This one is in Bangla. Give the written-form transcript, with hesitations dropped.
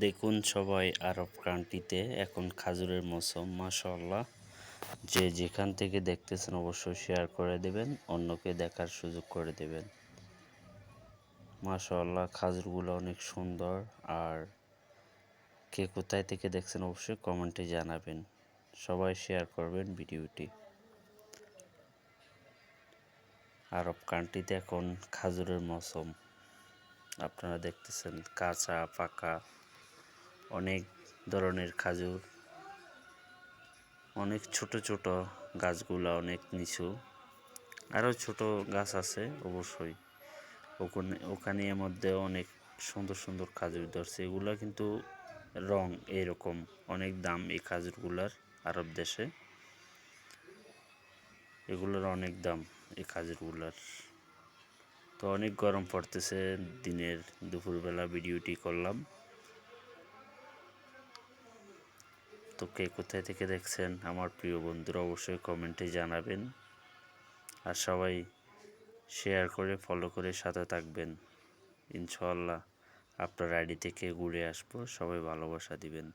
দেখুন সবাই, আরব কান্ট্রিতে এখন খাজুরের মৌসুম। মাশাআল্লাহ, যে যেখান থেকে দেখতেছেন অবশ্যই শেয়ার করে দেবেন, অন্যকে দেখার সুযোগ করে দেবেন। মাশাআল্লাহ, খাজুরগুলো অনেক সুন্দর। আর কে কোথায় থেকে দেখছেন অবশ্যই কমেন্টে জানাবেন। সবাই শেয়ার করবেন ভিডিওটি। আরব কান্ট্রিতে এখন খাজুরের মৌসুম। আপনারা দেখতেছেন কাঁচা পাকা অনেক ধরনের খাজুর, অনেক ছোট ছোট গাছগুলা অনেক নিচু, আরও ছোট গাছ আছে অবশ্যই। ওখানে এর মধ্যে অনেক সুন্দর সুন্দর খাজুর ধরছে। এগুলা কিন্তু রং এরকম, অনেক দাম এই খাজুরগুলার। আরব দেশে এগুলোর অনেক দাম, এই খাজুরগুলার। তো অনেক গরম পড়তেছে, দিনের দুপুরবেলা ভিডিওটি করলাম। তো কে কোথায় থেকে দেখছেন আমার প্রিয় বন্ধুরা অবশ্যই কমেন্টে জানাবেন। আর সবাই শেয়ার করে ফলো করে সাথে থাকবেন। ইনশাআল্লাহ আপনার আইডি থেকে ঘুরে আসবো। সবাই ভালোবাসা দিবেন।